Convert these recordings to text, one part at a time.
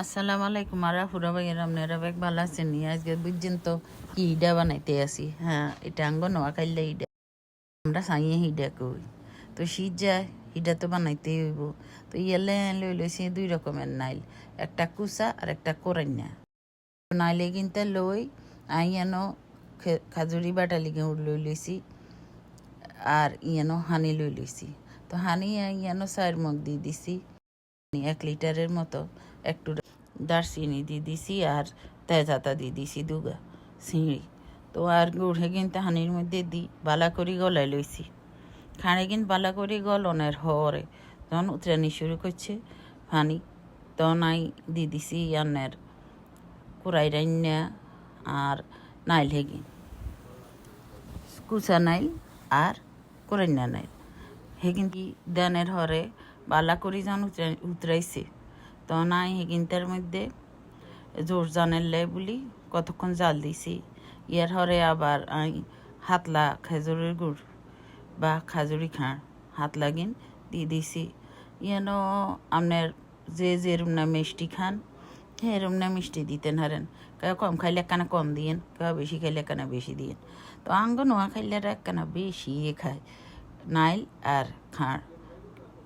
আসসালামু আলাইকুম আরা ফুরা ভাইয়ের আপনারা বেগ ভালো আছেন নি আজকে বুঝছেন তো কি ইডা বানাইতে আসি হ্যাঁ এটা আঙ্গ নোয়া খাইলে ইডা আমরা সাইয়ে হিডা কই তো শীত যায় হিডা তো বানাইতেই হইব তো ইয়ালে লই লইছি দুই রকমের নাইল একটা কুসা আর একটা কোরাইনা নাইলে কিনতে লই আইয়ানো খাজুরি বাটালি গেউর লই লইছি আর ইয়ানো হানি লই লইছি তো হানি ইয়ানো 4 মগ দিয়ে দিছি 1 লিটারের মতো একটু দারচিনি দিয়ে দিছি আর তেজাতা দিয়ে দিছি দুগা চিংড়ি তো আর গুড় কিন্তু হানির মধ্যে দিই বালা করে গলাই লইছি খানে কিন্তু বালা করে গলনের হরে তখন উতরানি শুরু করছে পানি তখন আই দিয়ে দিছি আন্নের কুড়াই রান্না আর নাইল হেগিন কুচা নাইল আর কুড়াইনা নাইল হেগিন কি দানের হরে বালা করে যখন উতরাইছে তখন আই হেগিনটার মধ্যে জোর জানের লাই বলি কতক্ষণ জাল দিছি ইয়ার হরে আবার আই হাতলা খেজুরের গুড় বা খাজুরি খাঁড় হাত লাগিন দিয়ে দিছি ইয়ানো আপনার যে যেরম না মিষ্টি খান এরম না মিষ্টি দিতেন হারেন কেউ কম খাইলে একখানা কম দিয়েন কেউ বেশি খাইলে একখানা বেশি দিয়েন তো আঙ্গ নোয়া খাইলে একখানা বেশি খায় নাইল আর খাঁড়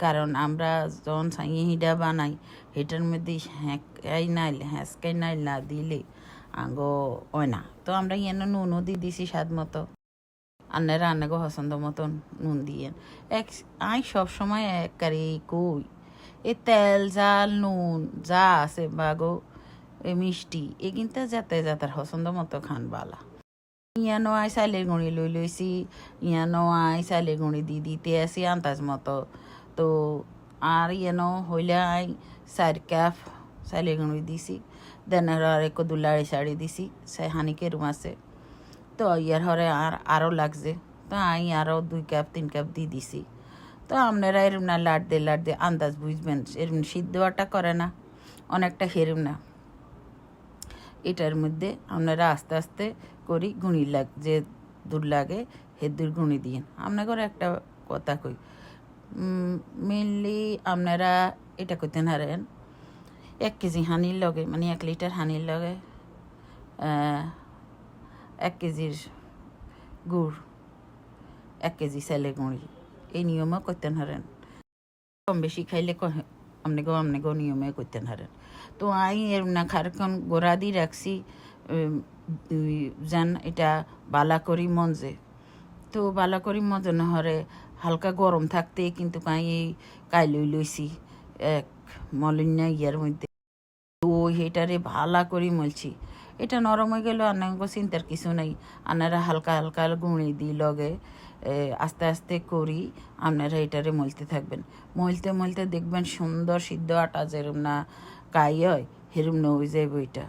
কারণ আমরা যখন হিডা বানাই হেটার মধ্যে হ্যাঁকাই নাইল হ্যাঁসকাই নাইল না দিলে আঙ্গ হয় না তো আমরা ইয়ানো নুনও দিয়ে দিছি স্বাদ মতো আন্নারা আন্নাগো পছন্দ মতন নুন দিয়েন আই সবসময় একবারে কই এ তেল জাল নুন যা আছে বাগো এ মিষ্টি এ কিন্তু যাতে যাতার পছন্দ মতো খান বালা ইয়ানো আই চাইলের গুঁড়ি লই লইছি ইয়ানো আই চাইলের গুঁড়ি দি দিতে আসি আন্দাজ মতো তো আর ইয়ানো হইলে আই 4 কাপ চাইলের গুঁড়ি দিছি দেনের আর একটু দুলাড়ি শাড়ি দিছি হানিকে রুম আছে তো ইয়ার হরে আরও লাগছে তো আই আরও 2 কাপ 3 কাপ দিয়ে দিছি তো আপনারা এরম না লাট দে আন্দাজ বুঝবেন এরম সিদ্ধ আটা করে না অনেকটা হেরম না এটার মধ্যে আপনারা আস্তে আস্তে করি গুঁড়ি যে দূর লাগে হে দূর গুঁড়ি দিন আপনাদের একটা কথা কই মেনলি আপনারা এটা করতে হারেন 1 কেজি হানির লগে মানে 1 লিটার হানির লগে 1 কেজির গুড় 1 কেজি চাইলে গুঁড়ি এই নিয়মও করতে হারেন কম বেশি খাইলে আমনেগো নিয়মে করতে হারেন তো আই এর না খারকন গোড়া দিয়ে রাখছি যেন এটা বালা করি মঞ্জে তো বালা করি মজে না হরে হালকা গরম থাকতে কিন্তু কাই লইছি এক মলিনা ইয়ার মধ্যে তো হেটারে ভালা করি মলছি এটা নরম হয়ে গেল আনাঙ্গ চিন্তার কিছু নাই আনারা হালকা হালকা গুঁড়ি দিই লগে আস্তে আস্তে করি আপনারা এটারে মলতে থাকবেন মলতে দেখবেন সুন্দর সিদ্ধ আটা যেরম না কাই হয় হেরম না হয়ে যাইব এটা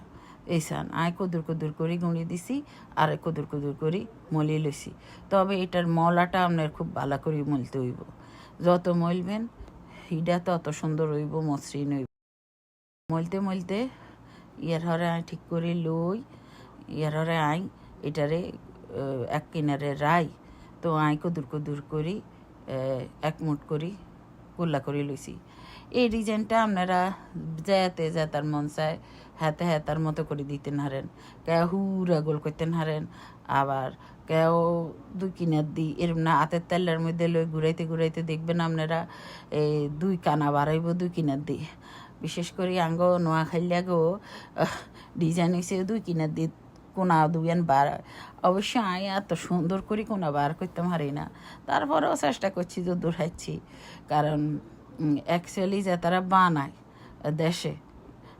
এইসান আয় কদুর করি গুঁড়ি দিছি আর কদুর করি মলি লইছি তবে এটার মলাটা আপনার খুব ভালো করে মলতে হইব যত মলবেন হিডা তত সুন্দর হইব মসৃণ হইব মলতে ইয়ার হরে আই ঠিক করে লই ইয়ার হরে আই এটারে এক কিনারে রাই তো আই কদুর করি 1 মুঠ করি গোল্লা করে লইছি এই ডিজাইনটা আপনারা যাতার মন চায় হাতার মতো করে দিতে হারেন কেউ হুরা গোল করতে হারেন আবার কেউ 2 কিনার দিই এরম না হাতের তেলের মধ্যে লই ঘুরাইতে দেখবেন আপনারা 2 কানা বাড়াইব 2 কিনার দিই বিশেষ করে আঙ্গ নোয়া খাইলে গো ডিজাইন হয়েছে 2 কিনার দিই কোনা দুইয়ান বার অবশ্য আই এত সুন্দর করে কোনা বার করতে পারি না তারপরেও চেষ্টা করছি যে দৌড়াচ্ছি কারণ অ্যাকচুয়ালি যে তারা বানায় দেশে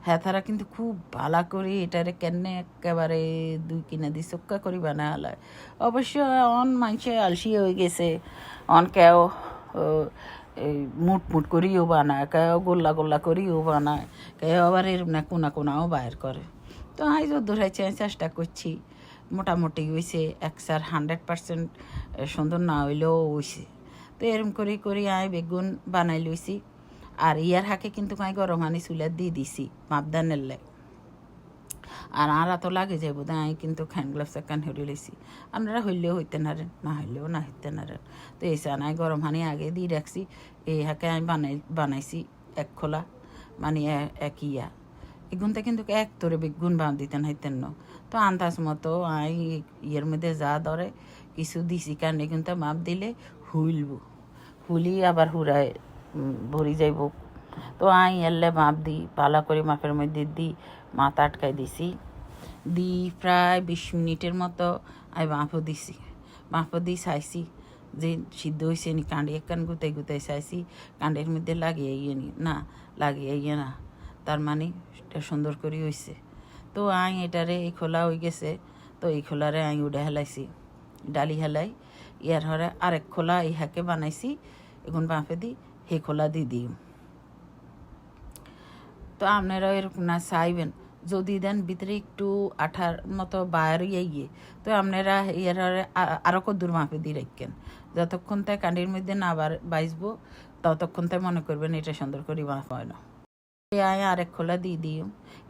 হ্যাঁ তারা কিন্তু খুব ভালো করে এটারে কেনে একেবারে 2 কিনা দিয়ে চক্কা করে বানা হয় অবশ্য অন মানুষে আলসি হয়ে গেছে অন কেউ মুট করিও বানায় কেউ গোল্লা করিও বানায় কেউ আবার এরম না কোনাও বাইর করে তো আই দৌড়াইছি আমি চেষ্টা করছি মোটামুটি হয়েছে 100% সুন্দর না হইলেও হয়েছে তো এরম করে আই বেগুন বানাই লইছি আর ইয়ার হাকে কিন্তু আই গরম হানি চুলা দিয়ে দিছি মাপদানের লাই আর তো লাগে যাইব আই কিন্তু হ্যান্ড গ্লাভস একখান হরি লইছি আপনারা হইলেও হইতে নারেন না হইলেও না হইতে নারেন তো এই আই গরম হানি আগে দিয়ে রাখছি এই হাকে আমি বানাইছি 1 খোলা মানে 1 ইয়া এগুনতে কিন্তু এক তোরে বেগুন বাঁধ দিতেন হাইতেন ন তো আন্দাজ মতো আই ইয়ের মধ্যে যা ধরে কিছু দিছি কারণ এগুনতে মাপ দিলে হুলি আবার হুড়ায় ভরি যাইব তো আই এলে মাপ দিই পালা করে মাপের মধ্যে দিই মাথা আটকাই দিছি দি প্রায় 20 মিনিটের মতো আমি মাপও দিছি মাপও দিয়ে চাইছি যে সিদ্ধ হয়েছে নি কাঁডি একখান গুতাই গুতাই চাইছি কাঁডের মধ্যে লাগিয়ে নি না লাগিয়ে না তার মানে এটা সুন্দর করে হয়েছে তো আই এটারে এই খোলা হয়ে গেছে তো এই খোলারে আই উড়ে হেলাইছি ডালি হেলাই ইয়ার হরে আরেক খোলা ইহাকে বানাইছি এখন বাঁপে দিই সেই খোলা দিয়ে দিই তো আপনারা এরকম না চাইবেন যদি দেন ভিতরে একটু আঠার মতো বাইরে গিয়ে তো আপনারা ইয়ার আরও কদ্দুর মাপে দিয়ে রাখেন যতক্ষণ তাই কান্ডির মধ্যে না বাইসবো ততক্ষণ তাই মনে করবেন এটা সুন্দর করে মাপ হয় না আয় আরেক খোলা দিয়ে দিই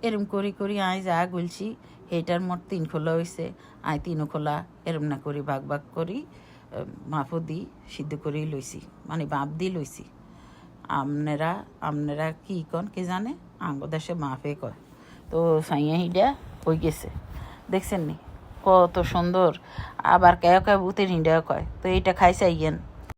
এরম করি আয় যা গুলছি সেইটার মোট 3 খোলা হয়েছে আয় 3 খোলা এরম না করি ভাগ করি মাপও দিই সিদ্ধ করেই লইছি মানে বাঁপ দিয়ে লইছি আপনারা কি কন কে জানে আঙ্গ দেশে মাফে কয় তো সাইয়া হিডা হয়ে গেছে দেখছেন নি কত সুন্দর আবার কেউ বুতের হিন্ডা কয় তো এইটা খাই চাইয়েন